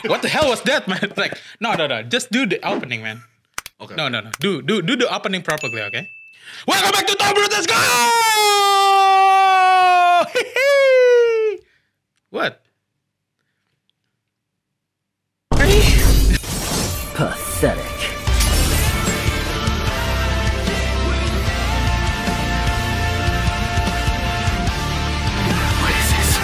What the hell was that, man? Like, no. Just do the opening, man. Okay. No. Do the opening properly, okay? Welcome back to Top Root. Let's go! What? Pathetic. What is this?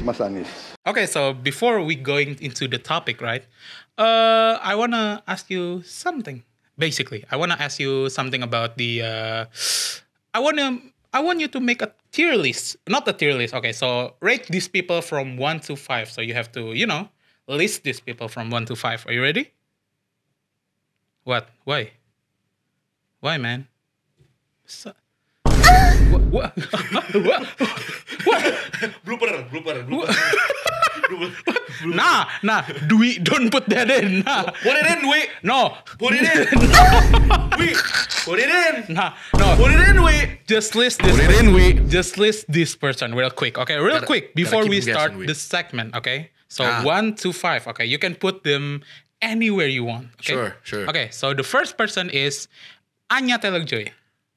Mas Anies. Okay, so before we going into the topic, right? I wanna ask you something. Basically, I wanna ask you something about the. I want you to make a tier list, not a tier list. Okay, so rate these people from 1 to 5. So you have to, list these people from 1 to 5. Are you ready? What? Why? Why, man? What? Blooper. Nah. Dwi, don't put that in. Nah. Put it in, Dwi. No. Put it in. Dwi. Put it in. Nah. No. Put it in, Dwi. Just list this. Put it in, Dwi. Just list this person real quick. Okay, real quick before keep we him start guessing, Dwi. this segment. Okay, so Ah. 1 to 5. Okay, you can put them anywhere you want. Okay? Sure. Okay, so the first person is Anya Taylor-Joy.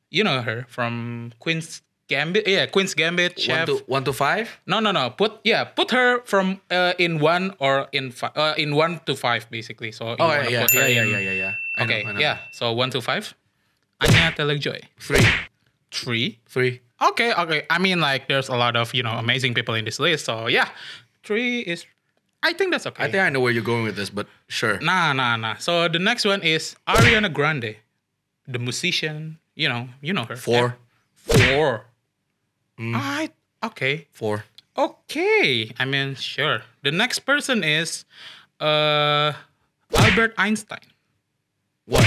You know her from Queen's Gambit. Yeah, Queen's Gambit. Chef. 1 to 5? No. Put her from in 1 or in 1 to 5 basically. So you wanna Yeah. put her in- I Okay, know. yeah. So 1 to 5. Anya Taylor-Joy. 3. 3. Okay. I mean, like, there's a lot of, amazing people in this list. So, yeah. 3 is... I think that's okay. I think I know where you're going with this, but sure. Nah. So, the next one is Ariana Grande. The musician. You know her. 4. 4. Okay. 4. Okay. I mean, sure. The next person is Albert Einstein. 1.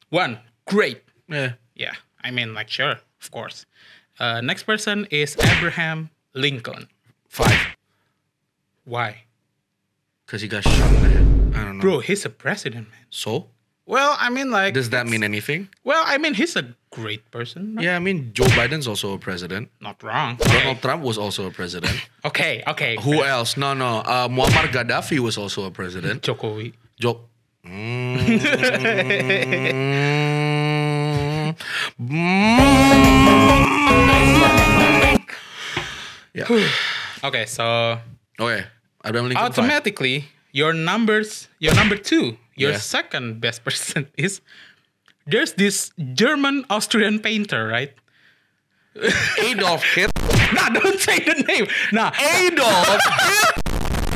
1. Great. Yeah. Yeah. I mean, like, sure. Of course. Next person is Abraham Lincoln. 5. Why? Because he got shot in the head. I don't know. Bro, he's a president, man. So? Well, I mean, like... Does that mean anything? Well, I mean, he's a great person. Right? Yeah, I mean, Joe Biden's also a president. Not wrong. Donald Trump was also a president. Okay. Who else? No. Muammar Gaddafi was also a president. Jokowi. Yeah. Okay, so... Okay. Abraham Lincoln 5. automatically, your number 2, your Yeah. second best person is... There's this German-Austrian painter, right? Adolf Hitler. Nah, don't say the name. Nah. Adolf.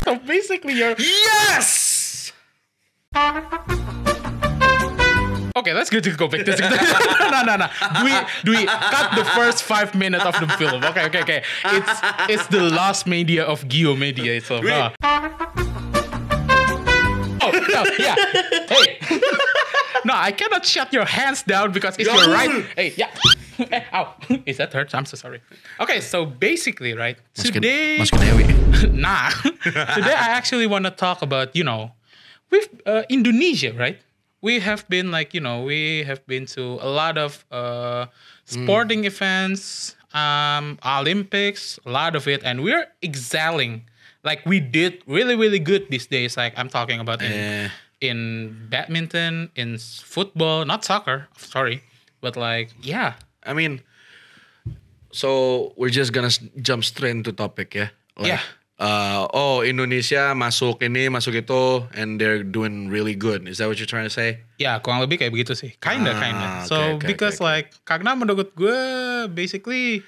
So basically, you're... Yes. Okay, let's go back to No. Do we cut the first 5 minutes of the film? Okay. It's the last media of Geo Media. So, Oh, no, yeah. Hey. No, I cannot shut your hands down because it's your right. Hey, yeah. Ow. Is that hurt? I'm so sorry. Okay, so basically, right? Today. Nah. Today I actually want to talk about, with Indonesia, right? We have been to a lot of sporting events, Olympics, a lot of it, and we're excelling. Like, we did really, really good these days. Like, I'm talking about in badminton, in football, not soccer, sorry. But like, yeah. I mean, so we're just gonna jump straight into topic, yeah? Like, Yeah. Indonesia masuk ini, masuk itu, and they're doing really good. Is that what you're trying to say? Ya, kurang lebih kayak begitu sih. Kinda. So, okay, because okay. like, karena menurut gue, basically,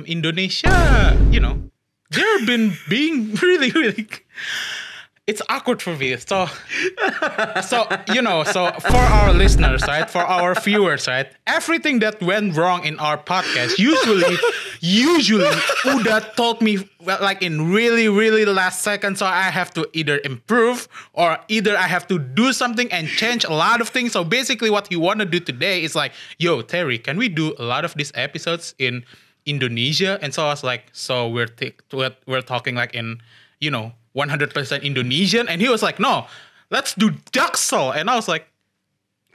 Indonesia, they've been being really, really... It's awkward for me. So for our listeners, right? For our viewers, right? Everything that went wrong in our podcast, usually Uda told me like in really, really last second. So I have to either improve or either I have to do something and change a lot of things. So basically what you want to do today is like, yo, Terry, can we do a lot of these episodes in Indonesia? And so I was like, so we're talking like in, 100% Indonesian, and he was like, no, let's do Jaksel. And I was like,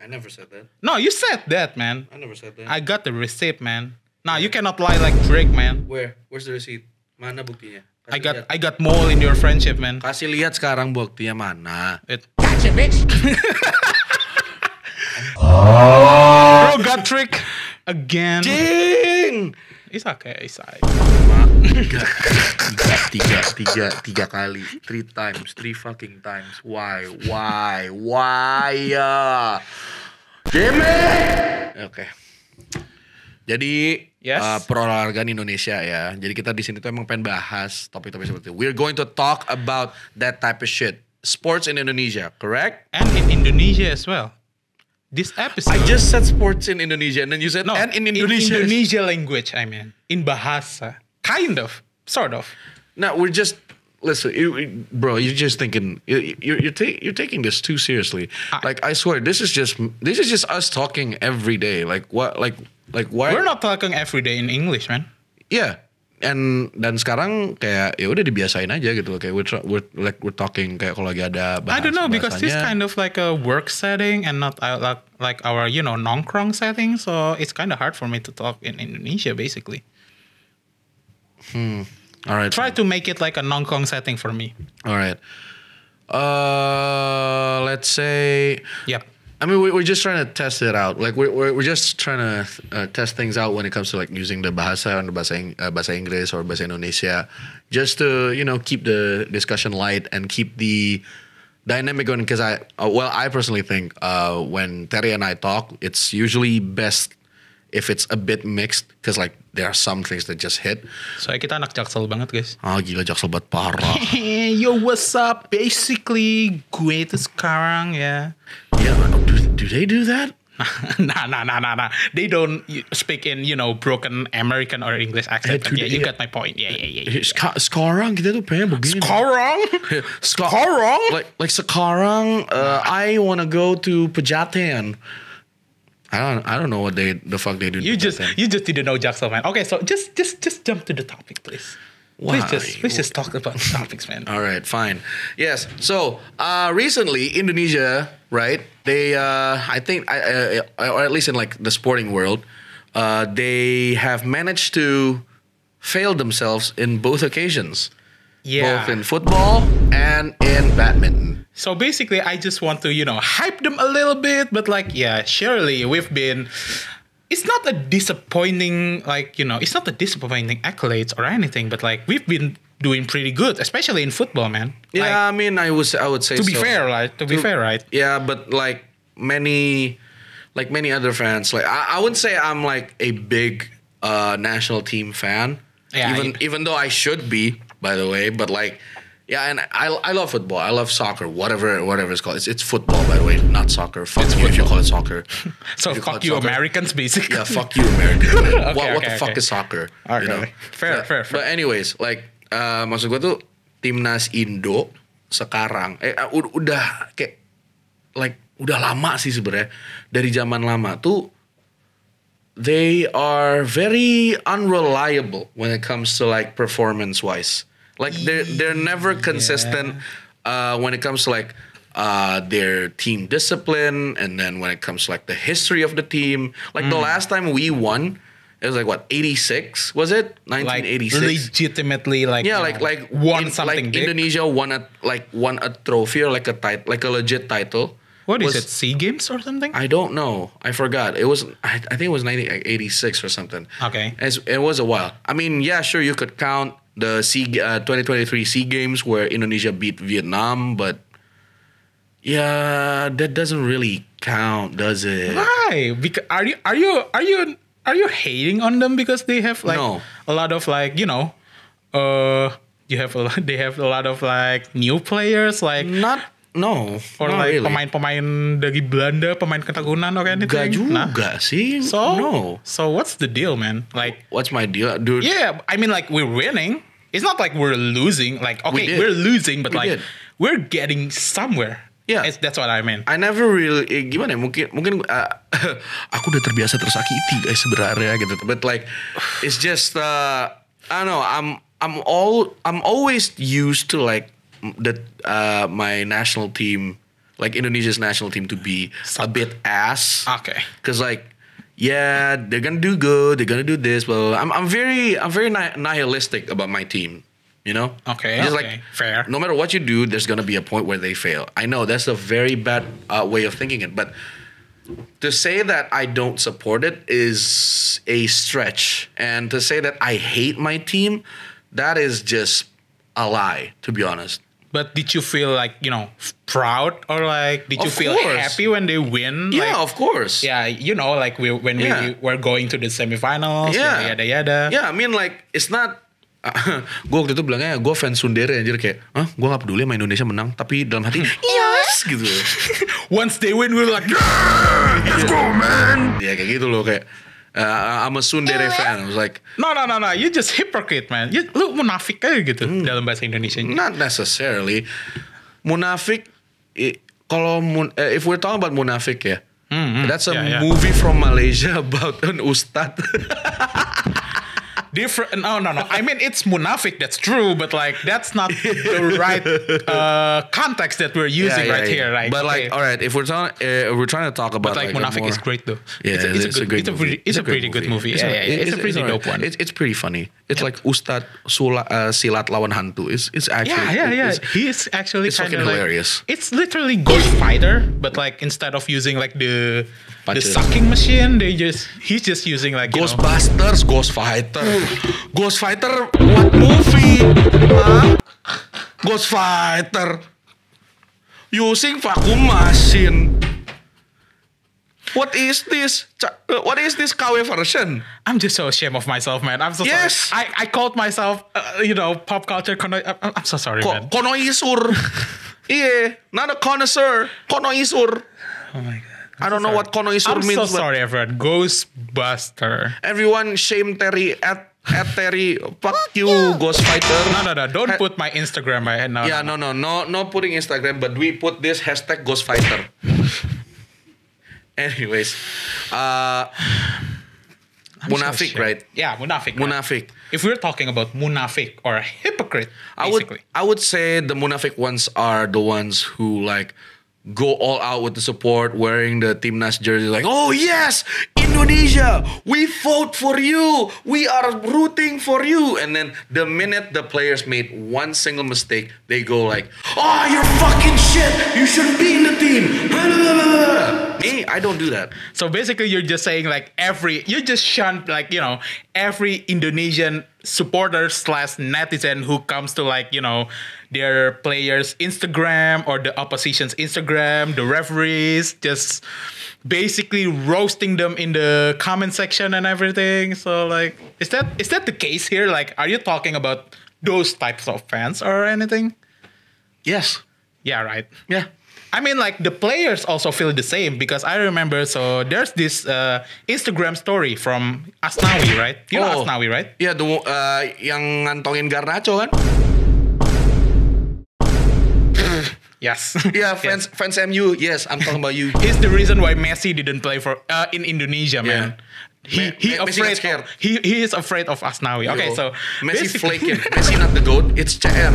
I never said that. no, you said that, man. I never said that. I got the receipt, man. Nah, you cannot lie like Drake, man. Where's the receipt? Mana buktinya? I got mole in your friendship, man. Kasih lihat sekarang buktinya mana. Gotcha, bitch. Bro got trick again. Ding! It's okay, it's alright. Tiga kali. 3 times. 3 fucking times. Why? Damn it! Oke. Jadi Yes. perolahragaan Indonesia ya. Jadi kita di sini tuh emang pengen bahas topik-topik seperti itu. We're going to talk about that type of shit. Sports in Indonesia, correct? And in Indonesia as well. This episode. I just said sports in Indonesia and then you said no, and in Indonesia. In Indonesia language, I mean. In bahasa. Kind of. Sort of. No, we're just listen, bro. You're just thinking you're taking this too seriously. Like I swear, this is just us talking every day. Like what? Like why? We're not talking every day in English, man. Yeah. Dan sekarang kayak ya udah dibiasain aja gitu loh, kayak we're talking kayak kalau lagi ada I don't know because this kind of like a work setting and not like our nongkrong setting, so it's kind of hard for me to talk in Indonesia basically. All right. Try to make it like a nongkrong setting for me. All right. Let's say. Yep. I mean, we're just trying to test it out. Like we're just trying to test things out when it comes to like using the bahasa and the bahasa Inggris or bahasa Indonesia, just to keep the discussion light and keep the dynamic going. Because I personally think when Terry and I talk, it's usually best if it's a bit mixed. Because like there are some things that just hit. Soalnya kita anak Jaksel banget, guys. Gila Jaksel banget parah. Yo, what's up? Basically, gue itu sekarang ya. Yeah, do they do that? Nah. They don't speak in, broken American or English accent. Yeah, you got my point. Yeah. Sekarang kita tuh pengen begini. Sekarang? Like sekarang, I wanna go to Pejaten. I don't know what the fuck they do. You just didn't know Jaksel, man. Okay, so just jump to the topic, please. Why? Please just talk about the topics, man. All right, fine. Yes. So recently, Indonesia, right? They, I think, or at least in like the sporting world, they have managed to fail themselves in both occasions. Yeah. Both in football and in badminton. So basically, I just want to, hype them a little bit, but surely we've been. It's not a disappointing, it's not a disappointing accolades or anything, but we've been doing pretty good, especially in football, man. Yeah, I mean, I would say to be fair, right? To be fair, right? Yeah, but many other fans, I wouldn't say I'm like a big national team fan. Yeah, even though I should be, by the way, but yeah, and I love football. I love soccer, whatever it's called. It's football, by the way, not soccer. Fuck you if you call it soccer. So fuck you, Americans, basically. Yeah, fuck you, Americans. What the fuck is soccer? Okay. Fair. But anyways, maksud gue tuh timnas Indo sekarang udah kayak udah lama sih sebenarnya, dari zaman lama tuh they are very unreliable when it comes to performance wise. They're never consistent when it comes to their team discipline, and then when it comes to the history of the team. The last time we won, it was 86, was it? 1986. Legitimately won something big. Indonesia won a trophy or a legit title. What is it? SEA Games or something? I don't know. I forgot. It was I think it was 1986 or something. Okay. It was a while. I mean, yeah, sure, you could count the 2023 SEA Games where Indonesia beat Vietnam, but yeah, that doesn't really count, does it? Why? Because are you hating on them because they have No. a lot of they have a lot of new players No, or not really. pemain-pemain dari Belanda, pemain keturunan or anything? Gak juga sih. So what's the deal, man? What's my deal, dude? Yeah, I mean we're winning. It's not like we're losing. We're losing, but we're getting somewhere. Yeah, that's what I mean. I never really gimana ya, mungkin aku udah terbiasa tersakiti guys sebenarnya gitu. But it's just I don't know. I'm always used to my national team, Indonesia's national team, to be a bit ass. Okay. Because yeah, they're gonna do good. They're gonna do this. Well, I'm very nihilistic about my team. You know. Okay. Just okay. Fair. No matter what you do, there's gonna be a point where they fail. I know that's a very bad way of thinking it, but to say that I don't support it is a stretch, and to say that I hate my team, that is just a lie. To be honest. But did you feel like, proud, or like did you Of feel course. happy when they win? Yeah, Like, of course. yeah, like when Yeah. we were going to the semifinals, Yeah. yada yada. Yeah, I mean like it's not. Gue waktu itu bilangnya gue fans Sundere anjir kayak, gue gak peduli sama Indonesia menang, tapi dalam hati yes gitu. Once they win, we're like, yeah! Let's go man. Ya kayak gitu loh kayak. I'm a Sundere fan. I was like, No. You just hypocrite, man. Lu munafik aja gitu dalam bahasa Indonesia. not necessarily. Munafik, if we're talking about Munafik ya, that's a Yeah. movie from Malaysia about an ustad. Different. No. I mean, it's munafik. That's true, but like that's not the right context that we're using here. Right? But like, okay. all right, if we're trying to talk about But like a Munafik more- is great though. Yeah, it's a great movie. It's a pretty good movie. Yeah, it's a pretty dope one. It's pretty funny. It's like Ustad Silat lawan hantu. It's actually Yeah. It's, He's actually it's kind fucking of like, hilarious. It's literally Ghost Fighter, but like instead of using like the Punches. sucking machine, he's just using like Ghostbusters, Ghost Fighter, Ghost Fighter. What movie? Huh? Ghost Fighter using vacuum machine. What is this? What is this KW version? I'm just so ashamed of myself, man. I'm so Yes. sorry. I called myself, pop culture. I'm so sorry, man. Konoisur. Yeah, not a connoisseur. Konoisur. Oh my god. I don't know what Konoisur I'm means. so but sorry, everyone. Ghostbuster. Everyone shame Terry at Terry. Fuck you, Ghost Fighter. No. Don't put my Instagram by no. Yeah, no putting Instagram, but we put this hashtag Ghost Fighter. Anyways, Munafik, right? Yeah, Munafik. Munafik. If we're talking about Munafik or a hypocrite, I basically. would say the Munafik ones are the ones who like go all out with the support, wearing the Timnas jersey, like, oh yes, Indonesia, we vote for you, we are rooting for you. And then the minute the players made one single mistake, they go like, oh, you're fucking shit, you shouldn't be in the team. Me, I don't do that. So basically, you're just saying like you just shunned like every Indonesian supporter / netizen who comes to like their players' Instagram or the opposition's Instagram, the referees, just basically roasting them in the comment section and everything. So like, is that the case here? Like, are you talking about those types of fans or anything? Yes. Yeah, right. Yeah. I mean, like, the players also feel the same because I remember, so there's this Instagram story from Asnawi, right? You know Asnawi, right? Yeah, yang ngantongin Garnacho kan? Yes. Yeah, fans MU. Yes, I'm talking about you. He's the reason why Messi didn't play for in Indonesia, man. Yeah. He Messi got afraid. scared. He is afraid of Asnawi. Okay, so Messi basically- flaking. Messi not the GOAT, it's CR.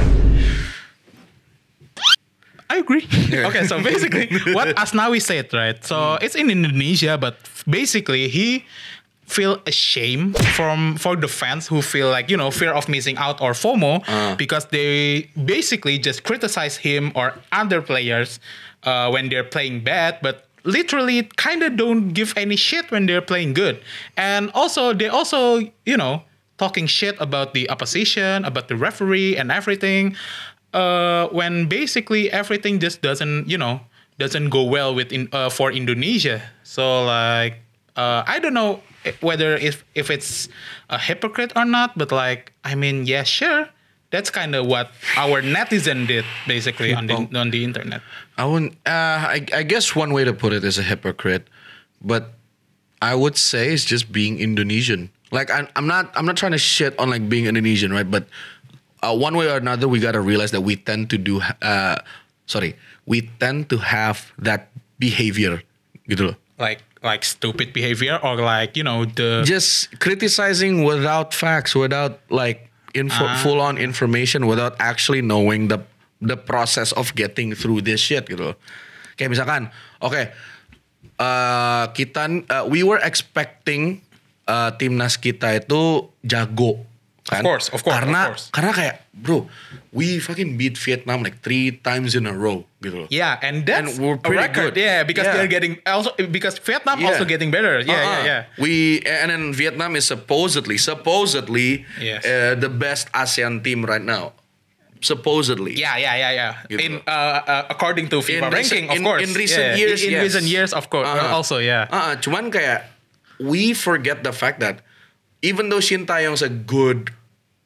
I agree. Okay, so basically, what Asnawi said, right? So it's in Indonesia, but basically he feel ashamed for the fans who feel like fear of missing out or FOMO because they basically just criticize him or other players when they're playing bad, but literally kind of don't give any shit when they're playing good, and also they talking shit about the opposition, about the referee and everything. When basically everything just doesn't go well for Indonesia. So like I don't know whether if it's a hypocrite or not, but like I mean, yeah, sure, that's kind of what our netizen did basically on the internet. I guess one way to put it is a hypocrite, but I would say it's just being Indonesian. Like I'm not trying to shit on like being Indonesian, right? But one way or another, we gotta realize that we tend to have that behavior, gitu loh. Like stupid behavior or like the Just criticizing without facts, without like full on information, without actually knowing the process of getting through this shit, gitu loh. Kayak misalkan, okay, we were expecting timnas kita itu jago kan? Of course. Karena kayak bro, we fucking beat Vietnam like 3 times in a row gitu loh. Yeah, and that's we're a pretty record. good. Yeah, because they're getting also because Vietnam also getting better. Yeah. And then Vietnam is supposedly Yes. the best ASEAN team right now. Supposedly. Yeah. Gitu. In according to FIFA ranking, of course. In recent years, in yes. recent years, of course. Also, yeah. Cuman kayak we forget the fact that even though Shin Tae-yong's a good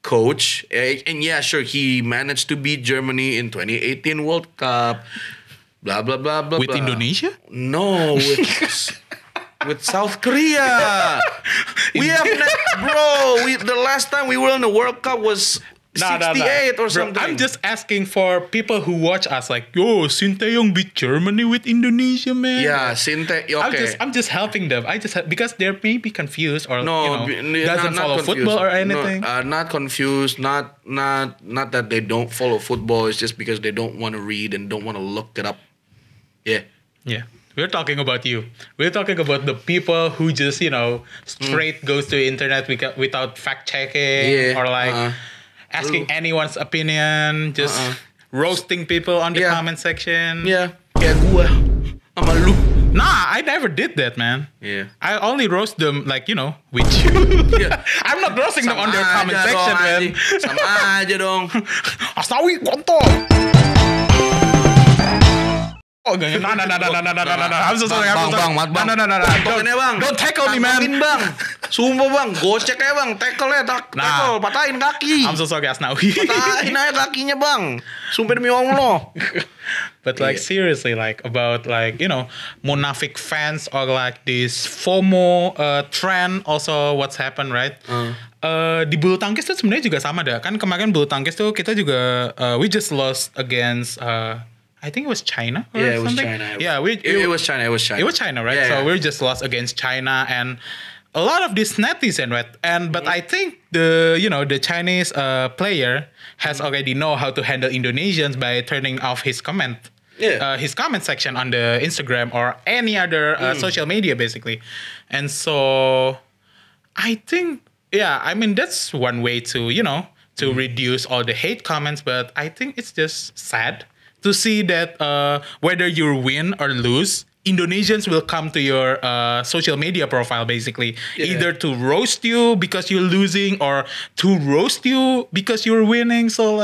coach, and yeah, sure, he managed to beat Germany in 2018 World Cup, blah blah blah blah. With blah. Indonesia? No, with South Korea. We have the last time we were in the World Cup was 68 or something. Bro, I'm just asking for people who watch us like, yo, Shin Tae-yong beat Germany with Indonesia, man. Yeah, Shin Tae. Okay. I'm just helping them. Because they may be confused or No, doesn't not follow confused. football or anything. No, not confused. Not that they don't follow football. It's just because they don't want to read and don't want to look it up. Yeah. Yeah. We're talking about you. We're talking about the people who just, straight goes to the internet without fact checking or like asking anyone's opinion, just roasting people on the comment section. Yeah. Kayak gua sama lu. Nah, I never did that, man. Yeah. I only roast them like, with you. Yeah. I'm not roasting them on their comment section, man. Sama aja dong. Astawi, kontol. Oh, no. I'm so sorry. Bang. Don't tackle me, man. Bang. Sumpah bang, gocek ya bang, tackle, patahin kaki. I'm so sorry, Asnawi. Patahin aja kakinya bang. Sumpah demi Allah. But seriously, about Munafik fans or this FOMO trend also what's happened, right? Di bulu tangkis tuh sebenarnya juga sama dah. Kan kemarin bulu tangkis tuh kita juga we just lost against I think it was China or something. It was China. It was China, right? Yeah, so we just lost against China and a lot of these netizens, right? But I think the Chinese player has already know how to handle Indonesians by turning off his comment. His comment section on the Instagram or any other social media, basically. And so I think, that's one way to, to reduce all the hate comments. But I think it's just sad to see that whether you win or lose, Indonesians will come to your social media profile, basically. Either to roast you because you're losing or to roast you because you're winning. So,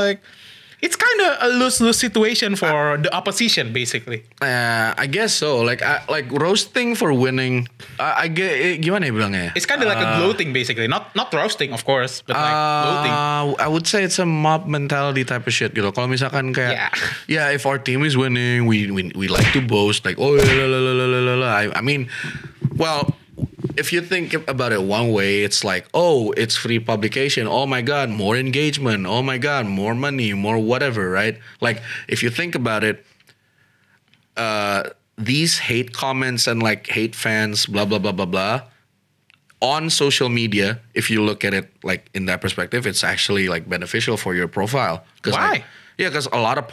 it's kind of a lose-lose situation for the opposition, basically. I guess so. Like roasting for winning. I get gimana ya bilangnya? It's kind of like a gloating, basically. Not roasting, of course, but gloating. I would say it's a mob mentality type of shit gitu. Kalau misalkan kayak, if our team is winning, we like to boast like, oh la. I mean, well. If you think about it one way, it's like, oh, it's free publication. Oh my God, more engagement. Oh my God, more money, more whatever, right? Like, if you think about it, these hate comments and hate fans, blah, blah, blah, blah, blah, on social media, if you look at it in that perspective, it's actually beneficial for your profile. Why? Because a lot of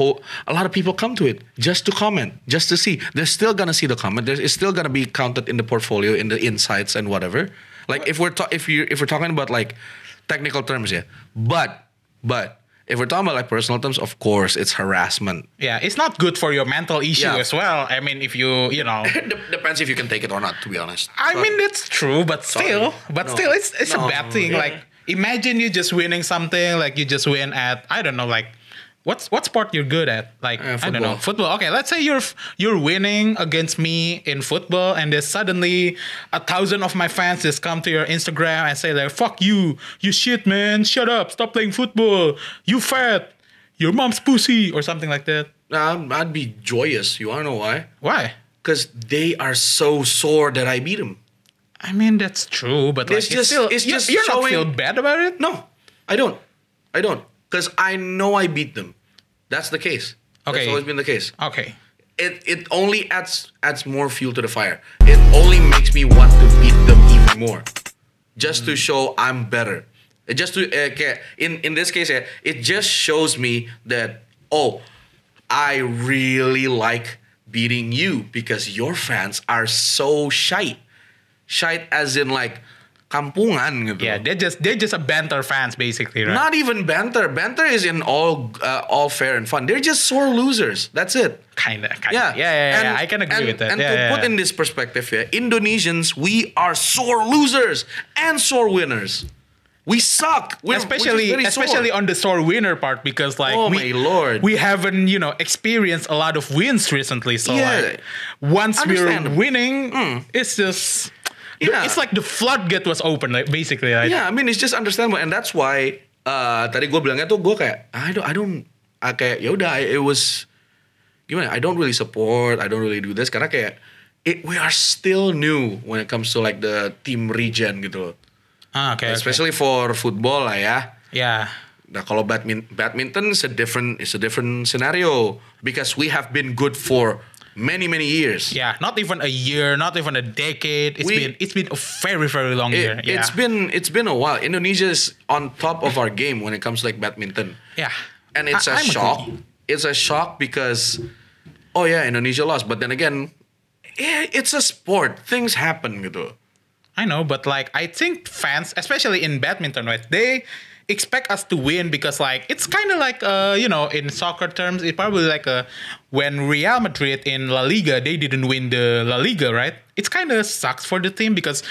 people come to it just to comment, just to see. They're still gonna see the comment. It's still gonna be counted in the portfolio, in the insights and whatever. If we're talking about technical terms, but if we're talking about personal terms, of course it's harassment. Yeah, it's not good for your mental issue as well. I mean, if you depends if you can take it or not. To be honest, I mean that's true, but still, it's a bad thing. Imagine you just winning something, you just win at I don't know, what sport you're good at? I don't know, football. Okay, let's say you're winning against me in football, and then suddenly 1,000 of my fans just come to your Instagram and say "Fuck you, you shit, man, shut up, stop playing football, you fat, your mom's pussy," or something like that. I'd be joyous. You wanna know why? Why? Because they are so sore that I beat them. I mean that's true, but you're not feel bad about it. No, I don't. Because I know I beat them. That's the case. Okay. That's always been the case. Okay. It only adds more fuel to the fire. It only makes me want to beat them even more. Just to show I'm better. Just to in this case, it just shows me that I really like beating you because your fans are so shite. Shite as in like kampungan gitu. Yeah, they're just a banter fans basically, right? Not even banter. Banter is in all fair and fun. They're just sore losers. That's it. Kinda. Yeah. Yeah. I can agree with that. And yeah, to put in this perspective here, Indonesians, we are sore losers and sore winners. We suck. Especially on the sore winner part, because like my lord, we haven't experienced a lot of wins recently. So like once we're winning, it's just it's like the floodgate was open, like basically. Right? Yeah, I mean it's just understandable, and that's why tadi gue bilangnya tuh gue kayak I don't kayak ya udah it was gimana? I don't really support. I don't really do this karena kayak we are still new when it comes to like the team regen gitu loh. Especially for football lah ya. Yeah. Nah kalau badminton is a different scenario because we have been good for many years. Yeah, not even a year, not even a decade. It's been a very long year. Yeah. It's been a while. Indonesia is on top of our game when it comes to like badminton. Yeah. And it's a shock. It's a shock because Indonesia lost, but then again, it's a sport. Things happen gitu. I know, but like I think fans, especially in badminton, right? They expect us to win because like it's kind of like in soccer terms, it's probably like when Real Madrid in La Liga they didn't win the La Liga, right? It's kind of sucks for the team because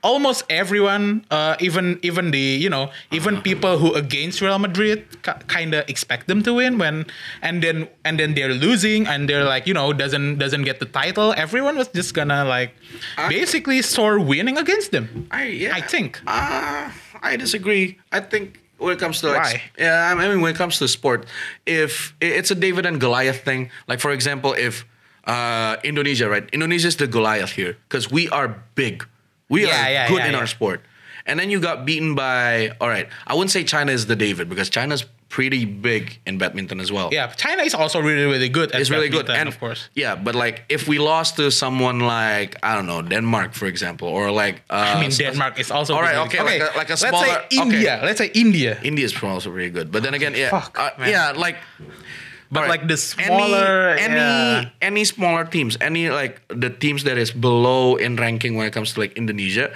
almost everyone, even people who against Real Madrid kind of expect them to win and then they're losing and they're like doesn't get the title. Everyone was just gonna like basically start winning against them. I think. I disagree. I think when it comes to why? I mean when it comes to sport, if it's a David and Goliath thing, like for example, if Indonesia, right? Indonesia is the Goliath here because we are big. We are good in our sport. And then you got beaten by, all right, I wouldn't say China is the David because China's pretty big in badminton as well. Yeah, China is also really good at badminton, and, of course. Yeah, but like if we lost to someone like, I don't know, Denmark, for example, or like... I mean, Denmark is also all right, okay. Like a smaller... Let's say India. Okay. Let's say India. India is also really good. But then again, like... But like the smaller... Any smaller teams, any like the teams that is below in ranking when it comes to like Indonesia,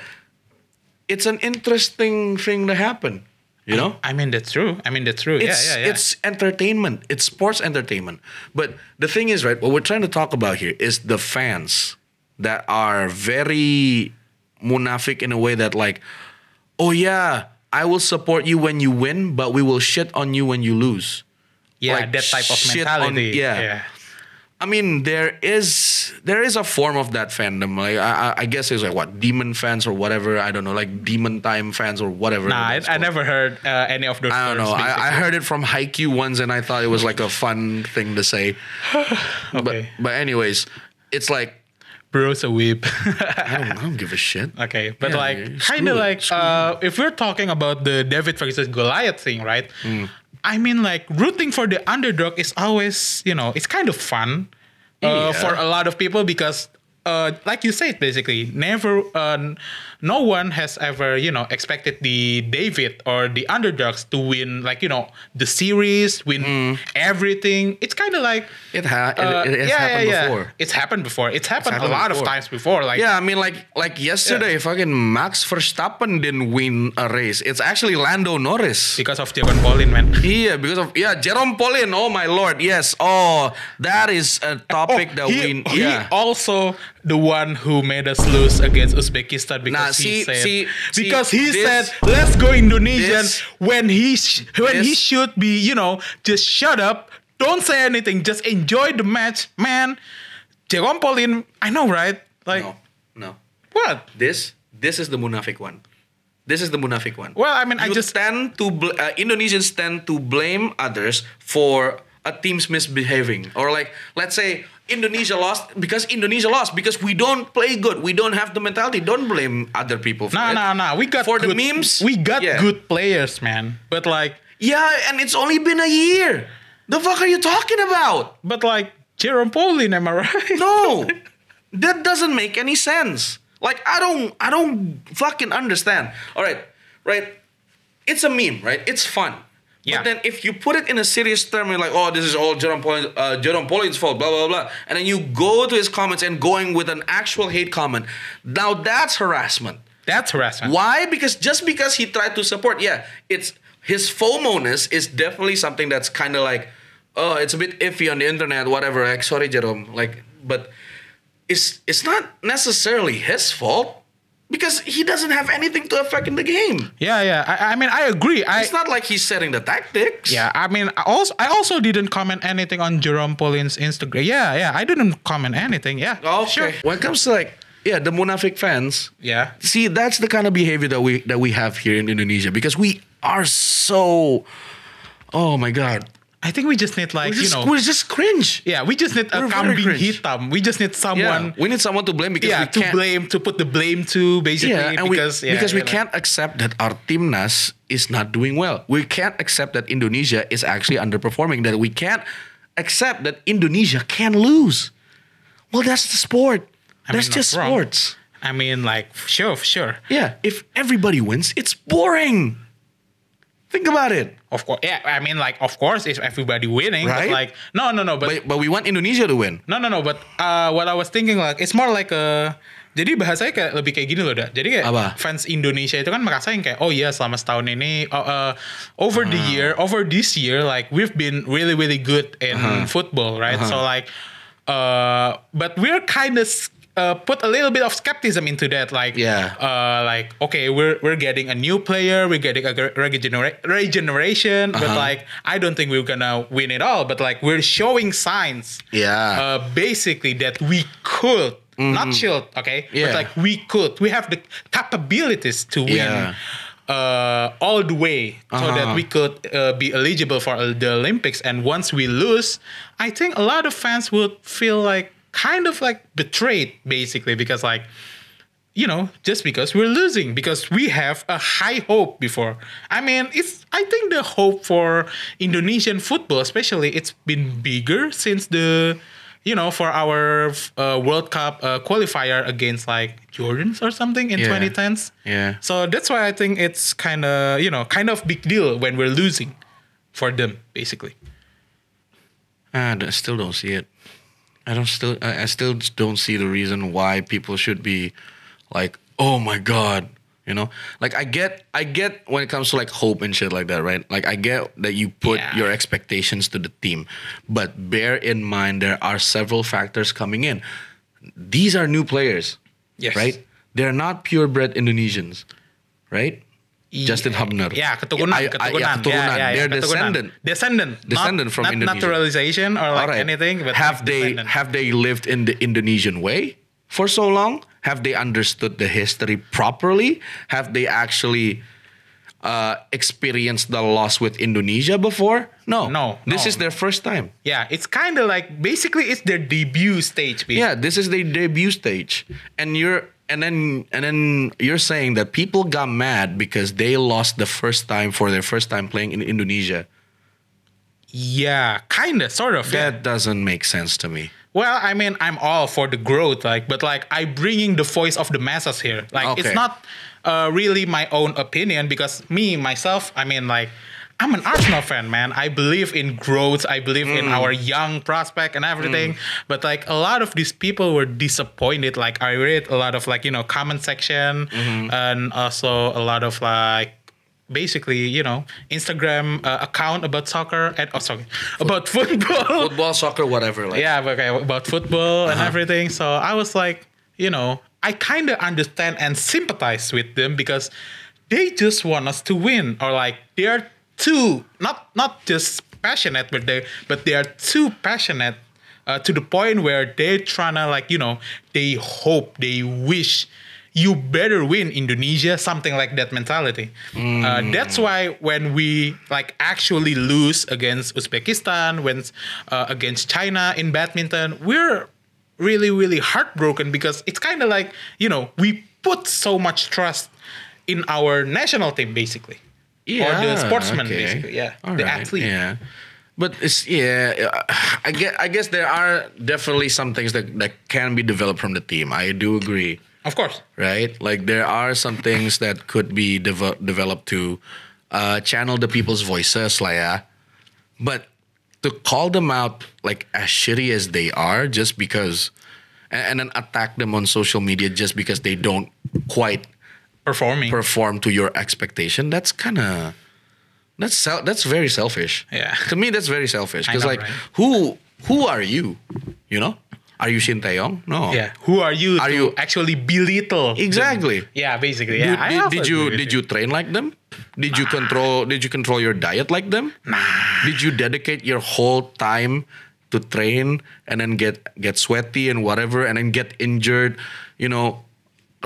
it's an interesting thing to happen, you know? I mean, that's true. It's entertainment. It's sports entertainment. But the thing is, right, what we're trying to talk about here is the fans that are very munafik in a way that like, oh yeah, I will support you when you win, but we will shit on you when you lose. Yeah, like that type of mentality. I mean, there is a form of that fandom. Like I guess it's like what demon fans or whatever. I don't know, like demon time fans or whatever. Nah, I never heard any of those. I don't know. I heard it from Haikyuu once, and I thought it was like a fun thing to say. Okay. But anyways, it's like. Bro's a weeb. I don't give a shit. Okay, but kind of like if we're talking about the David versus Goliath thing, right? I mean, like rooting for the underdog is always, it's kind of fun for a lot of people because, like you said, basically, no one has ever, expected the David or the underdogs to win, like, the series, win everything. It's kind of like it has happened before. It's happened before. It's happened a lot of times before. Like I mean, like yesterday, fucking Max Verstappen didn't win a race. It's actually Lando Norris because of Jerome Pauline, man. Yeah, because of Jerome Pauline. Oh my lord, yes. Oh, that is a topic he also the one who made us lose against Uzbekistan because he said let's go Indonesian when he should be just shut up, don't say anything, just enjoy the match, man. Jerome Pauline, I know, right? Like no. What? This is the munafik one. This is the munafik one. Well, I mean, Indonesians tend to blame others for a team's misbehaving, or like let's say Indonesia lost because we don't play good. We don't have the mentality. Don't blame other people for it. No. We got the memes. We got good players, man. But like, and it's only been a year. The fuck are you talking about? But like Jerome Pauline, am I right? No, that doesn't make any sense. Like I don't fucking understand. All right, right. It's a meme, right? It's fun. Yeah. But then if you put it in a serious term, you're like, oh, this is all Jerome Paulin's fault, blah, blah, blah. And then you go to his comments and going with an actual hate comment. Now that's harassment. That's harassment. Why? Because just because he tried to support, it's his FOMO-ness is definitely something that's kind of like, oh, it's a bit iffy on the internet, whatever. Like, sorry, Jerome. Like, but it's not necessarily his fault. Because he doesn't have anything to affect in the game. Yeah. I mean, I agree. It's not like he's setting the tactics. Yeah, I mean, I also didn't comment anything on Jerome Paulin's Instagram. Yeah, I didn't comment anything. Yeah, okay. Sure. When it comes to like, the Munafik fans. Yeah. See, that's the kind of behavior that we have here in Indonesia because we are so. Oh my God. I think we just need like, we're just cringe. Yeah, we just need a We're very kambing cringe. hitam. We just need someone. We need someone to blame because we can't. to put the blame to basically. Yeah, and because we can't accept that our Timnas is not doing well. We can't accept that Indonesia is actually underperforming. That we can't accept that Indonesia can lose. Well, that's the sport. That's just sports. I mean, like, sure. Yeah, if everybody wins, it's boring. Think about it. Of course, yeah. I mean, like, of course, if everybody winning, right? But like, no. But we want Indonesia to win. No. But what I was thinking, like, it's more like jadi bahasanya kayak lebih kayak gini loh, dah. Jadi kayak fans Indonesia itu kan merasa yang kayak, oh iya, selama setahun ini, over this year, like we've been really really good in football, right? So like, but we're kind of put a little bit of skepticism into that, like, like, okay, we're getting a new player, we're getting a regeneration, but like, I don't think we're gonna win it all, but like, we're showing signs, basically that we could, not shield, okay, but like we have the capabilities to win. All the way so that we could be eligible for the Olympics, and once we lose, I think a lot of fans would feel like kind of like betrayed, basically, because like, just because we're losing, because we have a high hope before. I mean, I think the hope for Indonesian football, especially, it's been bigger since for our World Cup qualifier against like Jordans or something in 2010s. Yeah. So that's why I think it's kind of big deal when we're losing for them, basically. I still don't see it. I still don't see the reason why people should be like, oh my God, like I get when it comes to like hope and shit like that, right? Like I get that you put your expectations to the team, but bear in mind there are several factors coming in. These are new players, right? They're not purebred Indonesians, right? Justin Hubner. Yeah, keturunan. They're descendant from not Indonesia. Naturalization or like anything. But have they lived in the Indonesian way for so long? Have they understood the history properly? Have they actually experienced the loss with Indonesia before? No. This is their first time. Yeah, it's kind of like basically it's their debut stage. Basically. Yeah, this is their debut stage, and then you're saying that people got mad because they lost the first time for their first time playing in Indonesia. Yeah, kind of, sort of. That doesn't make sense to me. Well, I mean, I'm all for the growth, like, but like, I'm bringing the voice of the masses here. Like, it's not really my own opinion because myself, I mean, like, I'm an Arsenal fan, man. I believe in growth. I believe in our young prospect and everything. But like a lot of these people were disappointed. Like I read a lot of like, comment section and also a lot of like basically, Instagram account about soccer and about football. Football, soccer, whatever. Like. Yeah, okay, about football and everything. So I was like, I kind of understand and sympathize with them because they just want us to win, or like they're too not just passionate, but they are too passionate to the point where they're trying to like they hope, they wish you better win Indonesia, something like that mentality. That's why when we like actually lose against Uzbekistan, when against China in badminton, we're really really heartbroken because it's kind of like we put so much trust in our national team basically. Yeah, or the sportsman, basically. Yeah, the athlete. Yeah, but it's I guess there are definitely some things that can be developed from the team. I do agree. Of course. Right, like there are some things that could be developed to channel the people's voices lah ya. But to call them out like as shitty as they are just because, and then attack them on social media just because they don't quite perform to your expectation, that's kind of that's very selfish. Yeah. To me, that's very selfish because know, like right? who are you? You know, are you Shin Tae-yong? No. Yeah. Who are you Are to you- actually belittle? Exactly. them? Yeah, basically. Yeah. I also Did agree you with did you train like them? Did you control your diet like them? Did you dedicate your whole time to train and then get sweaty and whatever and then get injured, you know,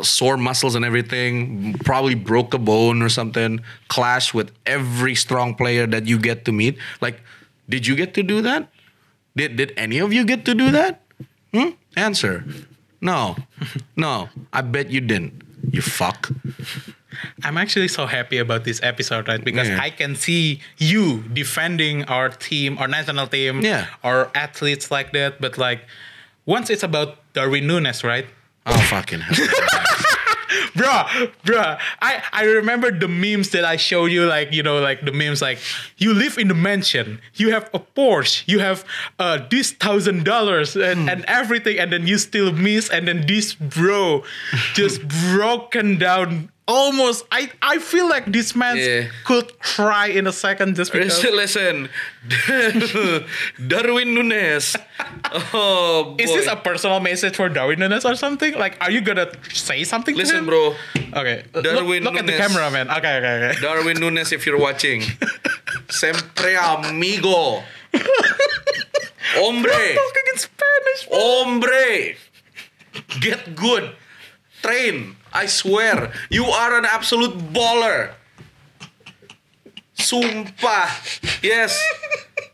sore muscles and everything, probably broke a bone or something, clash with every strong player that you get to meet? Like, did you get to do that? Did any of you get to do that? Answer. No. No. I bet you didn't. You fuck. I'm actually so happy about this episode, right? Because Yeah. I can see you defending our team, our national team, Yeah. our athletes like that. But like, once it's about Darwin Nunes, right? Oh, fucking hell. Bruh, I remember the memes that I showed you, like, you know, like the memes like, you live in the mansion, you have a Porsche, you have this $1,000 and everything, and then you still miss, and then this bro just broken down. Almost, I feel like this man Yeah. could cry in a second just because. Listen. Darwin Nunes. Oh, boy. Is this a personal message for Darwin Nunes or something? Like, are you gonna say something to Listen, him? bro. Okay. Darwin look at the Nunes. camera, man. Okay. Darwin Nunes, if you're watching. Sempre amigo. Hombre. Talking in Spanish. man. Hombre. Get good. Train. I swear. You are an absolute baller. Sumpah. Yes.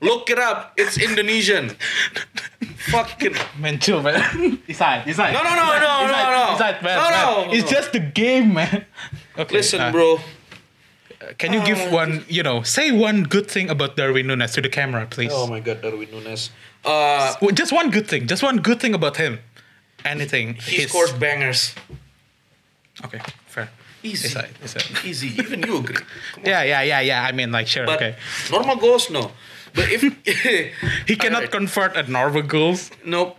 Look it up. It's Indonesian. Fucking. Man, chill, man. Decide. No. No. Decide, man. No. It's just the game, man. Okay. Listen, bro. Can you give one, say one good thing about Darwin Nunes to the camera, please? Oh my God, Darwin Nunes. Well, just one good thing. Just one good thing about him. Anything. He scores bangers. Okay, fair. Easy. Decide. Easy. Even you agree. Yeah. I mean, like, sure, But okay. normal goals, no. But if He cannot convert at Norway goals. Nope.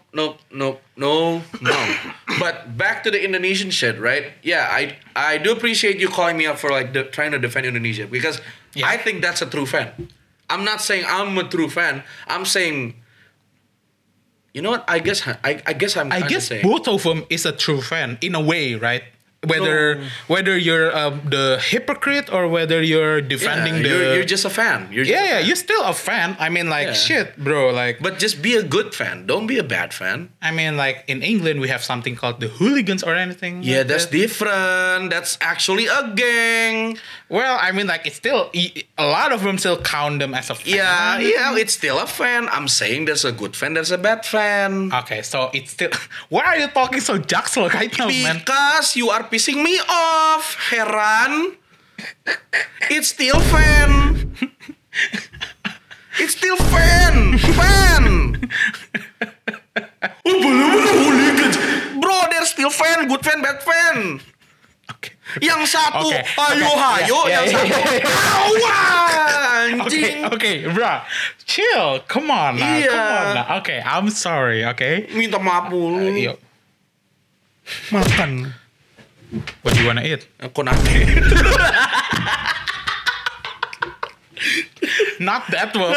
But back to the Indonesian shit, right? Yeah, I do appreciate you calling me up for like trying to defend Indonesia because Yeah. I think that's a true fan. I'm not saying I'm a true fan. I'm saying, you know what? I guess I'm. I kinda guess saying, both of them is a true fan in a way, right? Whether you're the hypocrite or whether you're defending the. you're just a fan. You're just a Yeah, fan. you're still a fan. I mean, like, Yeah. shit, bro. Like, But just be a good fan. Don't be a bad fan. I mean, like, in England, we have something called the hooligans or anything. Yeah, like that's that. different. That's actually a gang. Well, I mean, like, it's still a lot of them still count them as a fan. Yeah, it's still a fan. I'm saying there's a good fan, there's a bad fan. Okay, so it's still. Why are you talking so jacksel right now, man? Because you are pissing me off, Heran. It's still fan. It's still fan. Hooligans. Bro, they're still fan. Good fan, bad fan. Okay. Yang satu, Okay. hayo. Yeah, Yang yeah, satu, anjing. Okay, bruh. Chill. Come on now. Iya. Come on now. Okay, I'm sorry, okay? Minta maaf mulu. Yo, Makan. what do you wanna eat? Konate. Not that one.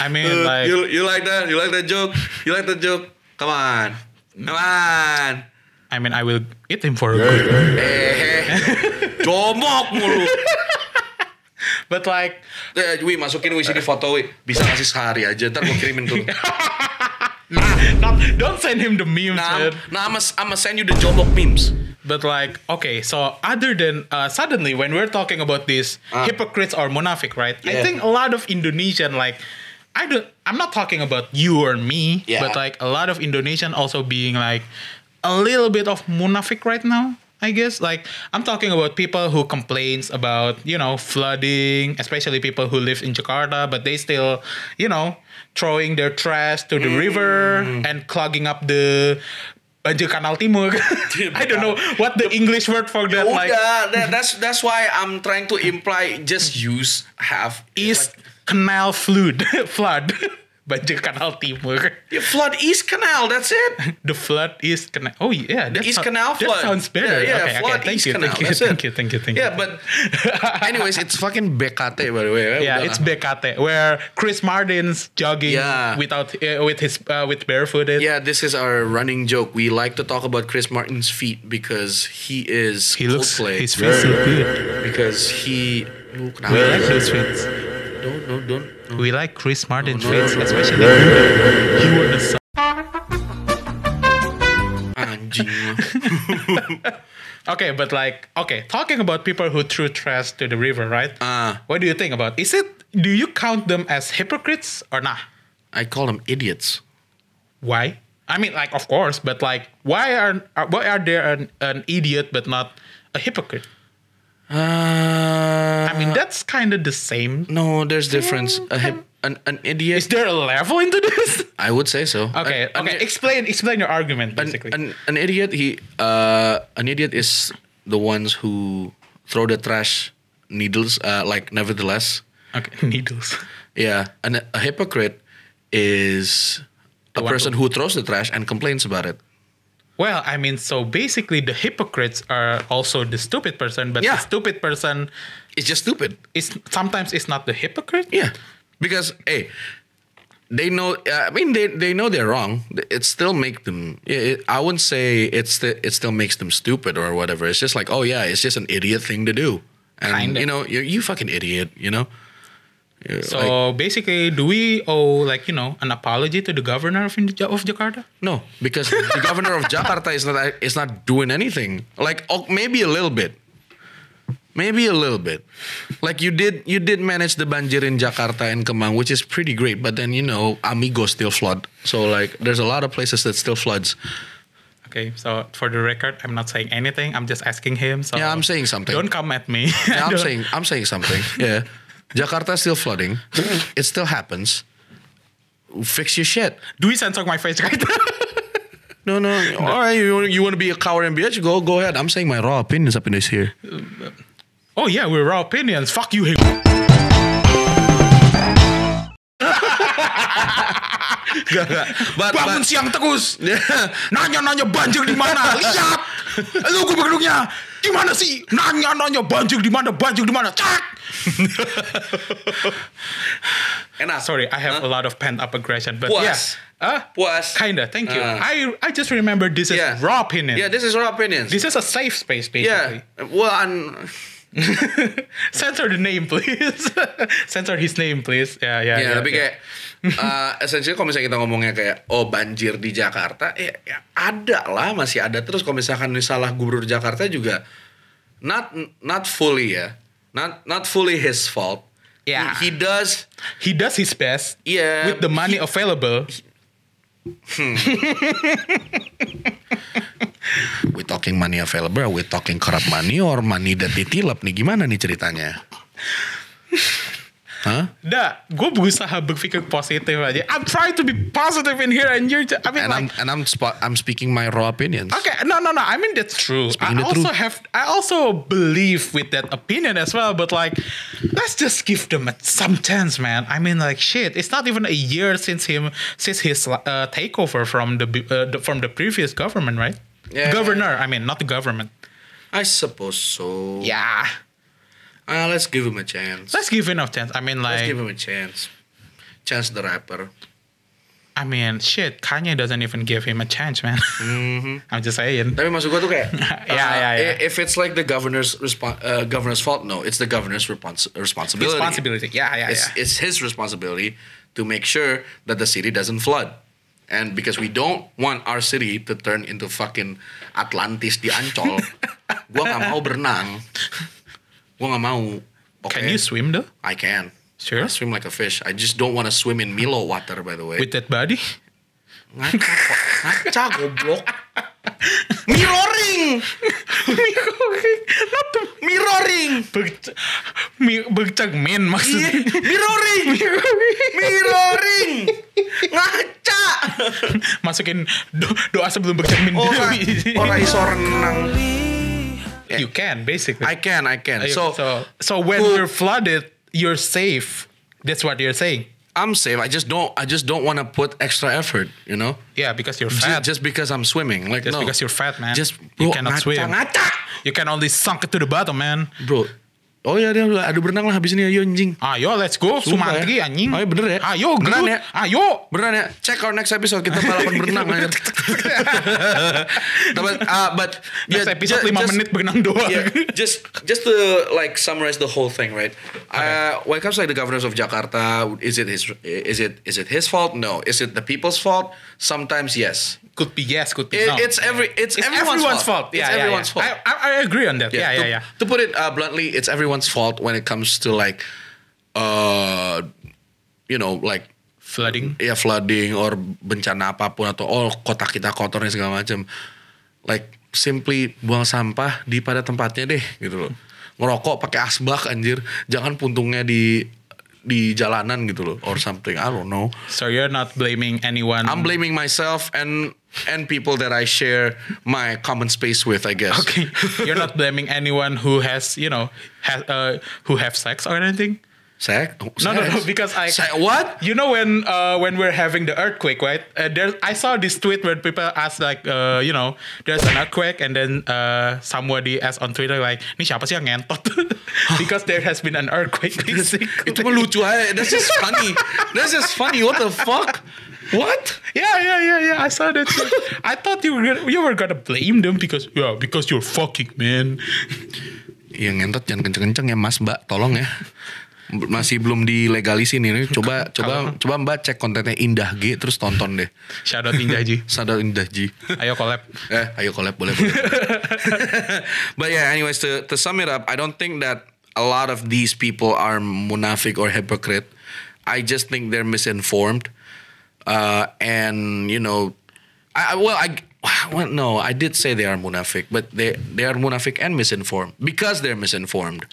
I mean, like, You like that? You like that joke? You like that joke? Come on. I mean, I will eat him for a good. Jomok mulu. But like, Wi, masukin Wi sini foto Wi. Bisa ngasih sehari aja, ntar gue kirimin tuh. don't send him the memes, man. I'ma send you the jomok memes. But like, okay, so other than suddenly when we're talking about these hypocrites or munafik, right? I Yeah. think a lot of Indonesian, like, I'm not talking about you or me, Yeah. but like a lot of Indonesian also being like a little bit of munafik right now. I guess, like, I'm talking about people who complains about, flooding, especially people who live in Jakarta, but they still, throwing their trash to the river and clogging up the banjir kanal timur. I don't know what the English word for that. Like that's why I'm trying to imply just use have East Canal flood. Flood. Banjir kanal timur. Yeah, flood East Canal. That's it. The flood East Canal. Oh yeah, the East Canal flood. That sounds better. Yeah, flood Thank East you, Canal. Thank you. Yeah, but anyways, it's fucking BKT by the way. Right? Yeah, it's BKT where Chris Martin's jogging without with barefooted. Yeah, this is our running joke. We like to talk about Chris Martin's feet because he looks his feet so good. Because he we like those feet. Don't. We like Chris Martin's feet, especially he wore the sun. Anjing. Okay, but talking about people who threw trash to the river, right? What do you think about? Do you count them as hypocrites or not? I call them idiots. Why? I mean, of course, but why are there an idiot but not a hypocrite? I mean, that's kind of the same. No, there's difference. An idiot. Is there a level into this? I would say so. Okay. Explain your argument basically. An idiot. An idiot is the ones who throw the trash needles. Nevertheless. Okay, needles. Yeah, and a hypocrite is a person who throws the trash and complains about it. Well, I mean, so basically the hypocrites are also the stupid person, but the stupid person is just stupid. Sometimes it's not the hypocrite. Yeah, because they know. They know they're wrong. It still make them. I wouldn't say it still makes them stupid or whatever. It's just like, oh yeah, it's just an idiot thing to do. And Kinda. You fucking idiot. So basically, do we owe an apology to the governor of Jakarta? No, because the governor of Jakarta is not doing anything. Maybe a little bit. Like you did manage the banjir in Jakarta and Kemang, which is pretty great. But then Amigo still flood. So there's a lot of places that still floods. Okay, so for the record, I'm not saying anything. I'm just asking him. So yeah, I'm saying something. Don't come at me. Yeah, I'm saying something. Yeah. Jakarta still flooding. It still happens. Fix your shit. Do we censor my face right now? No. All right, you want to be a coward and bitch? Go ahead. I'm saying my raw opinions up in this here. Oh yeah, we're raw opinions. Fuck you. Bangun siang terus. Nanya banjir di mana? Lihat. Lu gubernurnya. Gimana sih? Nanya banjir di mana? Cek. Sorry, I have a lot of pent up aggression, but Puas. Puas. Kinda. Thank you. I just remember this is raw opinion. Yeah, this is raw opinions. This is a safe space, basically. Yeah. Well, Censor the name, please. Censor his name, please. Yeah. Tapi kayak essentially kalau misalnya kita ngomongnya kayak banjir di Jakarta, ya ada lah, masih ada terus. Kalau misalkan salah gubernur Jakarta juga not fully not fully his fault. Yeah. He does his best. Yeah. With the money available. We talking money available, we talking corrupt money or money that ditilap nih, gimana nih ceritanya? Hah? Gue berusaha berpikir positif aja. I'm trying to be positive in here, and you're. I'm speaking my raw opinions. Okay, no. I mean that's true. I also believe with that opinion as well. But let's just give them some chance, man. I mean, shit. It's not even a year since his takeover from the previous government, right? Yeah. Governor. I mean, not the government. I suppose so. Yeah. Let's give him a chance. Let's give him a chance. I mean, let's give him a chance. Chance the Rapper. I mean, shit. Kanye doesn't even give him a chance, man. Mm-hmm. I'm just saying. Tapi maksud gue tuh kayak, yeah. If it's the governor's fault, no, it's the governor's responsibility. Yeah. It's his responsibility to make sure that the city doesn't flood. And because we don't want our city to turn into fucking Atlantis di Ancol, gue nggak mau berenang. Gue gak mau. Okay. Can you swim though? I can. Sure. I swim like a fish. I just don't want to swim in Milo water, by the way. With that body? Ngaca goblok. Mirroring. Not the mirroring. Bercermin maksudnya. Mirroring. Ngaca. Masukin doa sebelum bercermin. Ora iso renang. You can basically. I can. So when you're flooded, you're safe. That's what you're saying. I'm safe. I just don't want to put extra effort, you know? Yeah, because you're fat. Just because I'm swimming. Like Just no. because you're fat, man. Just you bro, cannot swim. Ngaca. You can only sunk it to the bottom, man. Bro. Oh ya dia adu berenang lah habis ini ayo anjing. Ayo let's go Sumpah Sumantri ya. anjing. Ayo bener ya. Ayo beneran gelut. ya. Ayo. Beneran ya. Check our next episode kita balapan berenang aja. But Next episode 5 menit berenang doang. Yeah, just to like summarize the whole thing, right? When it comes to like the governors of Jakarta, is it his fault? No. Is it the people's fault? Sometimes yes. Could be yes, could be no. It's everyone's fault. Yeah, it's everyone's fault. I agree on that. Yeah. To put it bluntly, it's everyone's fault when it comes to like, like Flooding. ya flooding or bencana apapun atau kota kita kotor dan segala macam. Like simply buang sampah pada tempatnya deh gitu loh. Ngerokok pakai asbak anjir, jangan puntungnya di jalanan gitu loh or something. I don't know. So you're not blaming anyone. I'm blaming myself and people that I share my common space with, I guess. Okay. You're not blaming anyone who has, who have sex or anything? Sex? No, because what? You know when we're having the earthquake, right? I saw this tweet where people ask like, there's an earthquake, and then somebody asked on Twitter like, "Ini siapa sih yang ngentot?" Because there has been an earthquake. Itu mah lucu aja. That's just funny. What the fuck? What? Yeah. I saw that too. I thought you were gonna blame them because you're fucking, man. Yang ngentot jangan kenceng-kenceng ya Mas Mbak, tolong ya. Masih belum dilegalisin ini. Coba Mbak cek kontennya Indah G terus tonton deh. Shoutout Indah G. Shoutout Indah G. Ayo collab. Ayo collab boleh. But yeah, anyways to sum it up, I don't think that a lot of these people are munafik or hypocrite. I just think they're misinformed. And I did say they are munafik, but they are munafik and misinformed because they're misinformed,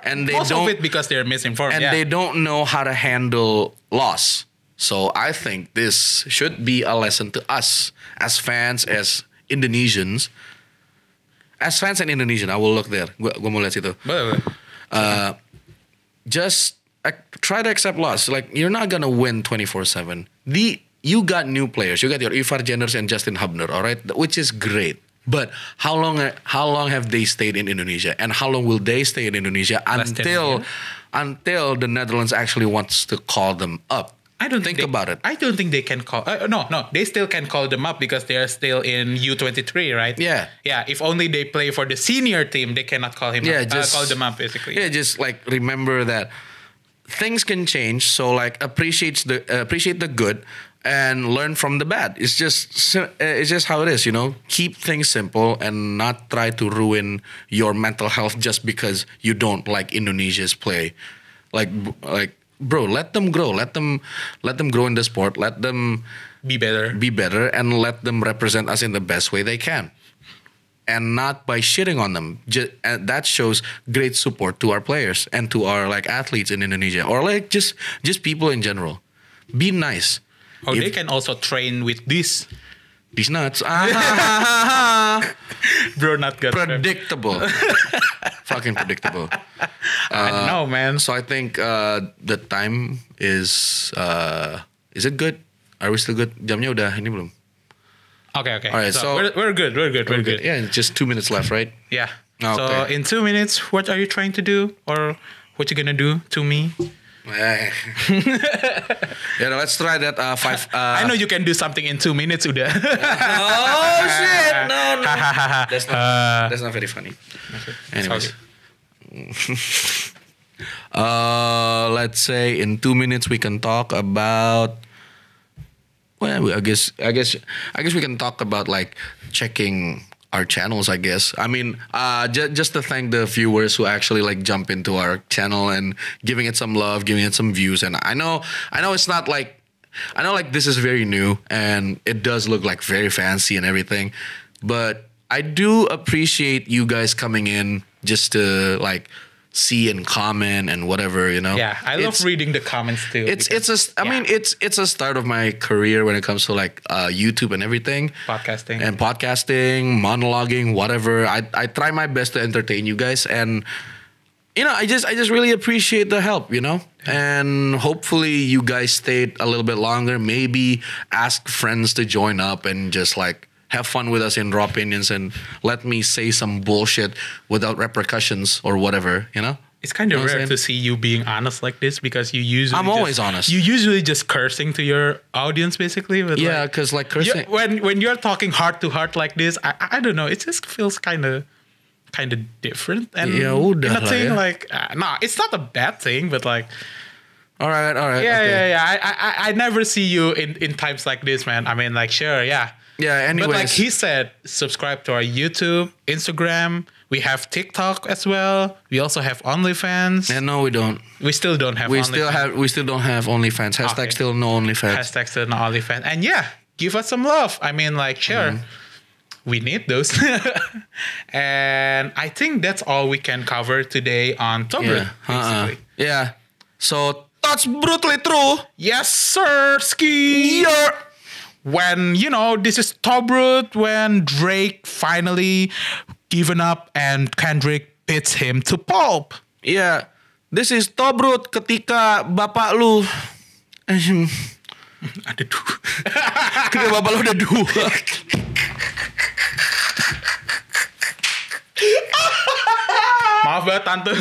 and they most don't of it because they're misinformed, and they don't know how to handle loss. So I think this should be a lesson to us as fans, as Indonesians, and Indonesian. I will look there. Gua mau lihat situ. Just try to accept loss. Like you're not gonna win 24/7. You got new players. You got your Ivar Jenners and Justin Hubner, all right, which is great. But how long have they stayed in Indonesia, and how long will they stay in Indonesia until the Netherlands actually wants to call them up? I don't think about it. I don't think they can call. No, they still can call them up because they are still in U23, right? Yeah. If only they play for the senior team, they cannot call him. Call them up basically. Yeah, just like remember that things can change. So like appreciate the good. And learn from the bad. It's just how it is, Keep things simple and not try to ruin your mental health just because you don't like Indonesia's play. Like, bro, let them grow. Let them grow in the sport. Let them be better, and let them represent us in the best way they can. And not by shitting on them. And that shows great support to our players and to our like athletes in Indonesia or like just people in general. Be nice. They can also train with these nuts. Bro, not good. Predictable. Fucking predictable. I don't know, man. So I think the time is it good? Are we still good? Jamnya udah ini belum? Okay. All right, so we're good. We're good. Yeah, just 2 minutes left, right? Yeah. Okay. So in 2 minutes, what are you trying to do, or what you gonna do to me? Let's try that. I know you can do something in 2 minutes, udah. Oh shit! No. That's not very funny. Anyways, let's say in 2 minutes we can talk about. Well, I guess we can talk about like checking our channels, I guess. I mean, just to thank the viewers who actually like jump into our channel and giving it some love, giving it some views. And I know it's not like, I know like this is very new and it does look like very fancy and everything, but I do appreciate you guys coming in just to like see and comment and whatever, you know. Yeah, I love reading the comments too. I mean, it's a start of my career when it comes to like YouTube and everything, podcasting, monologuing, whatever. I try my best to entertain you guys, and you know, I just really appreciate the help, you know. And hopefully you guys stayed a little bit longer. Maybe ask friends to join up and just like have fun with us in Raw Opinions and let me say some bullshit without repercussions or whatever, you know? It's kind of rare to see you being honest like this because you usually I'm always honest. You usually just cursing to your audience basically. But yeah, because like cursing. When you're talking heart to heart like this, I don't know. It just feels kind of different. And yeah, udah in a thing ya. like, nah, it's not a bad thing, but like. All right. Yeah, okay. yeah. I never see you in times like this, man. I mean, like, sure, yeah. Yeah, anyways. But like he said, subscribe to our YouTube, Instagram. We have TikTok as well. We also have OnlyFans. Yeah, no, we don't. We still don't have OnlyFans. We still don't have OnlyFans. Hashtag still no OnlyFans. Hashtag still no OnlyFans. And yeah, give us some love. I mean, like, sure. We need those. And I think that's all we can cover today on Tobrut, basically. Yeah. So, that's brutally true. Yes, sir, Ski. Yeah. When, you know, this is Tobrut, when Drake finally given up and Kendrick beats him to pulp. Yeah. This is Tobrut ketika bapak lu ada dua. ketika bapak lu ada dua. Maaf banget tante.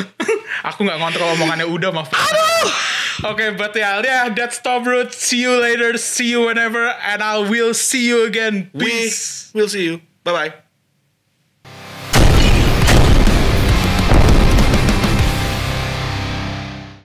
Aku gak ngontrol omongannya udah, maaf. Aduh. Okay, but yeah, that's Tobrut. See you later. See you whenever. And I will see you again. Peace. We'll see you. Bye-bye.